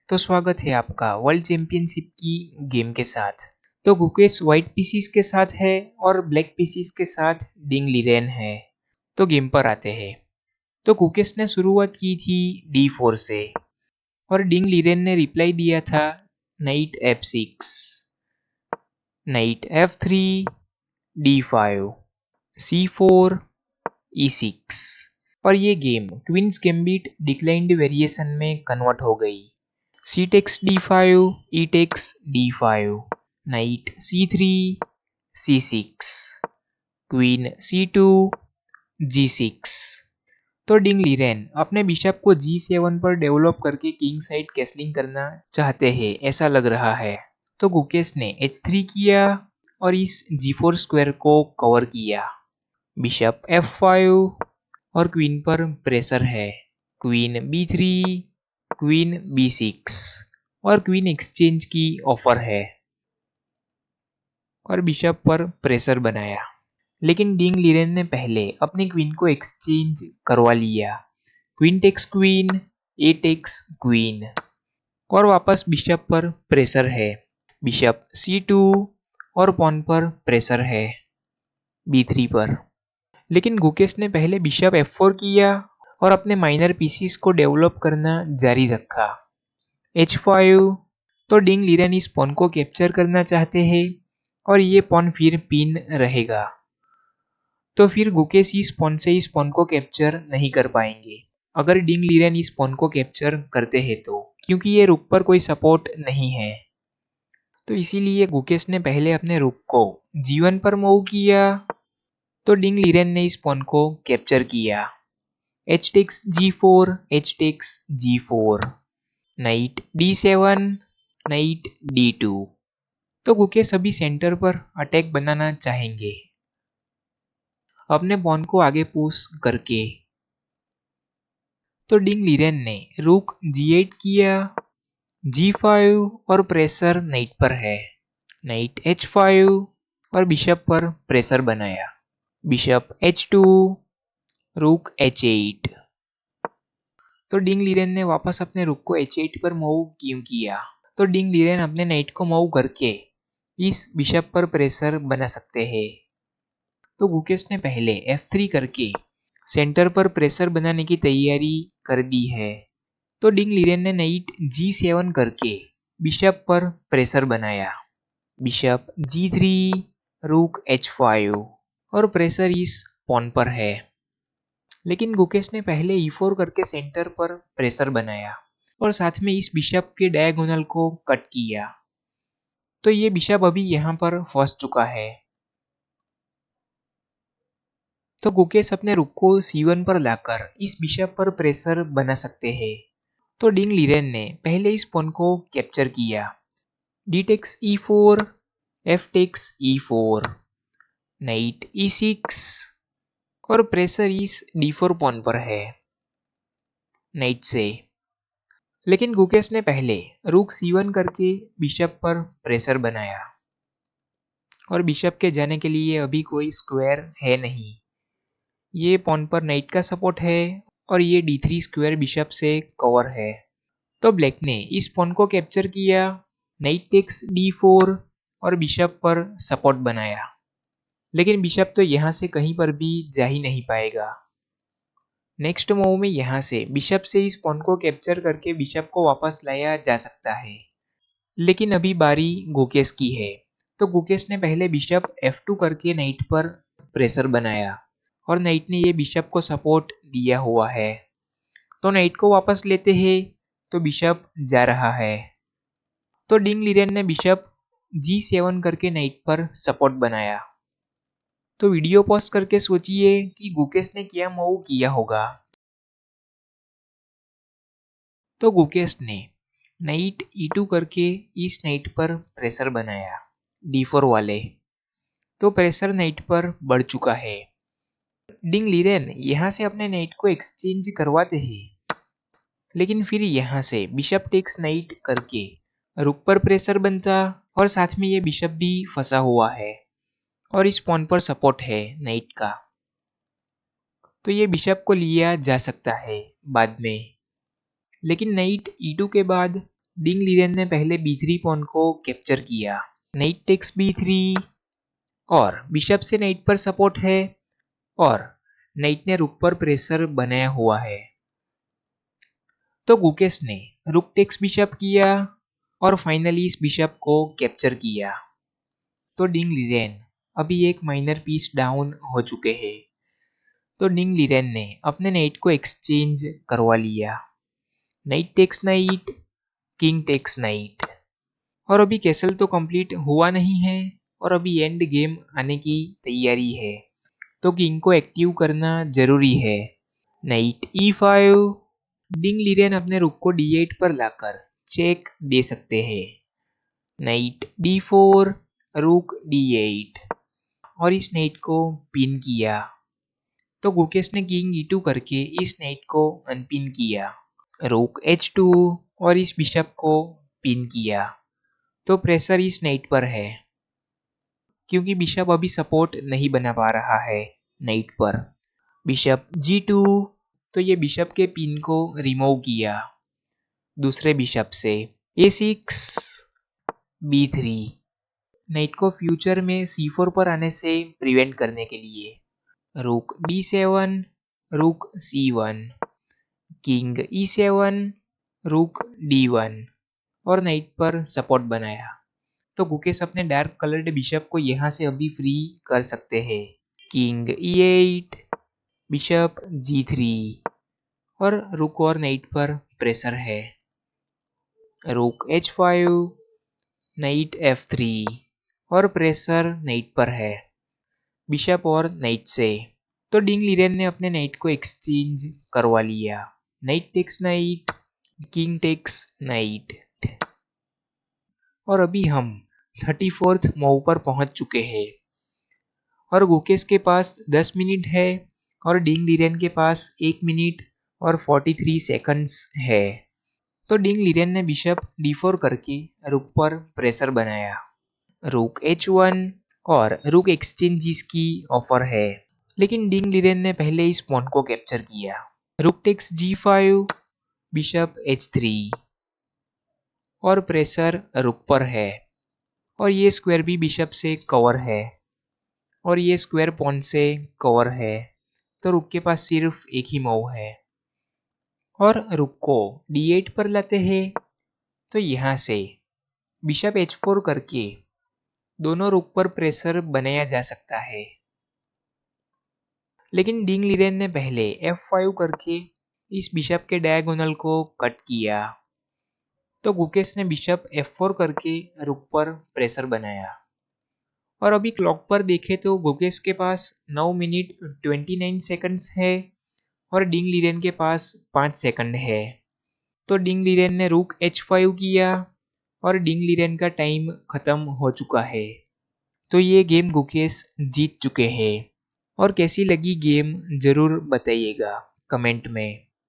तो स्वागत है आपका वर्ल्ड चैंपियनशिप की गेम के साथ। तो गुकेश व्हाइट पीसीस के साथ है और ब्लैक पीसीस के साथ डिंग लीरेन है। तो गेम पर आते हैं। तो गुकेश ने शुरुआत की थी D4 से और डिंग लीरेन ने रिप्लाई दिया था night F6, night F3, D5, C4, E6 और ये game queen's gambit declined variation में कन्वर्ट हो गई। C takes D5, E takes D5, Knight C3, C6, Queen C2, G6। तो डिंग लीरेन अपने बिशप को G7 पर डेवलप करके किंग साइड कैसलिंग करना चाहते हैं, ऐसा लग रहा है। तो गुकेश ने H3 किया और इस G4 स्क्वायर को कवर किया। बिशप F5 और क्वीन पर प्रेशर है। क्वीन B3, क्वीन B6 और क्वीन एक्सचेंज की ऑफर है और बिशप पर प्रेशर बनाया। लेकिन डिंग लीरेन ने पहले अपनी क्वीन को एक्सचेंज करवा लिया। क्वीन टेक्स क्वीन, ए टेक्स क्वीन और वापस बिशप पर प्रेशर है। बिशप C2 और पॉन पर प्रेशर है B3 पर। लेकिन गुकेश ने पहले बिशप F4 किया और अपने माइनर पीसीस को डेवलप करना जारी रखा। H5 तो डिंग लीरेन इस पॉन को कैप्चर करना चाहते हैं और ये पॉन फिर पिन रहेगा। तो फिर गुकेश इस पॉन से इस पॉन को कैप्चर नहीं कर पाएंगे अगर डिंग लीरेन इस पॉन को कैप्चर करते हैं तो, क्योंकि ये रुक पर कोई सपोर्ट नहीं है। तो इसीलिए गुकेश ने पहले अपने रुक को G1 पर मूव किया तो डिंग लीरेन ने इस पॉन को कैप्चर किया। H takes G4, H takes G4, night D7, night D2। तो गुकेश अभी सेंटर पर अटैक बनाना चाहेंगे अपने पॉन को आगे पुश करके। तो डिंग लीरेन ने रुक G8 किया, G5 और प्रेशर नाइट पर है। नाइट H5 और बिशप पर प्रेशर बनाया। बिशप H2, रुक H8। तो डिंग लीरेन ने वापस अपने रुक को H8 पर मूव क्यों किया? तो डिंग लीरेन अपने नाइट को मूव करके इस बिशप पर प्रेशर बना सकते हैं। तो गुकेश ने पहले F3 करके सेंटर पर प्रेशर बनाने की तैयारी कर दी है। तो डिंग लीरेन ने नाइट G7 करके बिशप पर प्रेशर बनाया। बिशप G3, रुक H5 और प्रेशर इस पॉन पर है। लेकिन गुकेश ने पहले E4 करके सेंटर पर प्रेशर बनाया और साथ में इस बिशप के डायगोनल को कट किया। तो ये बिशप अभी यहाँ पर फंस चुका है। तो गुकेश अपने रुक को C1 पर लाकर इस बिशप पर प्रेशर बना सकते हैं। तो डिंग लीरेन ने पहले इस पॉन को कैप्चर किया। D takes E4, F takes E4, night E6 और प्रेशर इस D4 पॉन पर है नाइट से। लेकिन गुकेश ने पहले रुक C1 करके बिशप पर प्रेशर बनाया और बिशप के जाने के लिए अभी कोई स्क्वायर है नहीं। ये पॉन पर नाइट का सपोर्ट है और ये D3 स्क्वायर बिशप से कवर है। तो ब्लैक ने इस पॉन को कैप्चर किया। नाइट टेक्स D4 और बिशप पर सपोर्ट बनाया। लेकिन बिशप तो यहाँ से कहीं पर भी जा ही नहीं पाएगा। नेक्स्ट मूव में यहाँ से बिशप से इस पॉन को कैप्चर करके बिशप को वापस लाया जा सकता है। लेकिन अभी बारी गुकेश की है। तो गुकेश ने पहले बिशप F2 करके नाइट पर प्रेशर बनाया और नाइट ने ये बिशप को सपोर्ट दिया हुआ है। तो नाइट को वापस लेते हैं तो बिशप जा रहा है। तो डिंग लीरेन ने बिशप G7 करके नाइट पर सपोर्ट बनाया। तो वीडियो पॉज करके सोचिए कि गुकेश ने क्या मूव किया होगा। तो गुकेश ने नाइट E2 करके इस नाइट पर प्रेशर बनाया D4 वाले। तो प्रेशर नाइट पर बढ़ चुका है। डिंग लीरेन यहाँ से अपने नाइट को एक्सचेंज करवाते हैं। लेकिन फिर यहाँ से बिशप टेक्स नाइट करके रुक पर प्रेशर बनता और साथ में ये बिशप भी फंसा हुआ है और इस पॉन पर सपोर्ट है नाइट का। तो ये बिशप को लिया जा सकता है बाद में। लेकिन नाइट E2 के बाद डिंग लीरेन ने पहले b3 पॉन को कैप्चर किया। नाइट टेक्स b3 और बिशप से नाइट पर सपोर्ट है और नाइट ने रुक पर प्रेशर बनाया हुआ है। तो गुकेश ने रुक टेक्स बिशप किया और फाइनली इस बिशप को कैप्चर किया। तो डिंग लीरेन अभी एक माइनर पीस डाउन हो चुके हैं। तो डिंग लीरेन ने अपने नाइट को एक्सचेंज करवा लिया। Knight takes knight, king takes knight. और अभी कैसल तो कंप्लीट हुआ नहीं है और अभी एंड गेम आने की तैयारी है। तो किंग को एक्टिव करना जरूरी है। Night e5। डिंग लीरेन अपने रुक को d8 पर लाकर चेक दे सकते हैं। नाइट d4, रुक d8 और इस नाइट को पिन किया। तो गुकेश ने किंग e2 करके इस नाइट को अनपिन किया। रुक h2 और इस बिशप को पिन किया। तो प्रेशर इस नाइट पर है क्योंकि बिशप अभी सपोर्ट नहीं बना पा रहा है नाइट पर। Bishop g2। तो ये बिशप के पिन को रिमूव किया दूसरे बिशप से। a6, b3। नाइट को फ्यूचर में c4 पर आने से प्रिवेंट करने के लिए। रुक d7, रुक c1, किंग e7, रुक d1 और नाइट पर सपोर्ट बनाया। तो गुकेश अपने डार्क कलर्ड बिशप को यहाँ से अभी फ्री कर सकते हैं। किंग e8, बिशप g3 और रुक और नाइट पर प्रेशर है। रुक h5, नाइट f3 और प्रेशर नाइट पर है बिशप और नाइट से। तो डिंग लीरेन ने अपने नाइट को एक्सचेंज करवा लिया। Knight takes knight, king takes knight. और अभी हम 34th मूव पर पहुंच चुके हैं और गुकेश के पास 10 मिनट है और डिंग लीरेन के पास 1 मिनट और 43 सेकंड्स है। तो डिंग लीरेन ने बिशप d4 करके रुक पर प्रेशर बनाया। रुक h1 और रुक एक्सचेंज की ऑफर है, लेकिन डिंग लीरेन ने पहले इस पॉन को कैप्चर किया। Rook takes g5, bishop h3 और प्रेशर रुक पर है और ये स्क्वायर भी बिशप से कवर है और ये स्क्वायर पॉन से कवर है। तो रुक के पास सिर्फ एक ही मूव है और रुक को d8 पर लाते हैं। तो यहाँ से बिशप h4 करके दोनों रुक पर प्रेशर बनाया जा सकता है, लेकिन डिंग लीरेन ने पहले f5 करके इस बिशप के डायगोनल को कट किया। तो गुकेश ने बिशप f4 करके रुक पर प्रेशर बनाया और अभी क्लॉक पर देखें तो गुकेश के पास 9 मिनट 29 सेकंड्स है और डिंग लीरेन के पास 5 सेकंड है। तो डिंग लीरेन ने रुक h5 किया और डिंग लीरेन का टाइम खत्म हो चुका है। तो ये गेम गुकेश जीत चुके हैं। और कैसी लगी गेम जरूर बताइएगा कमेंट में।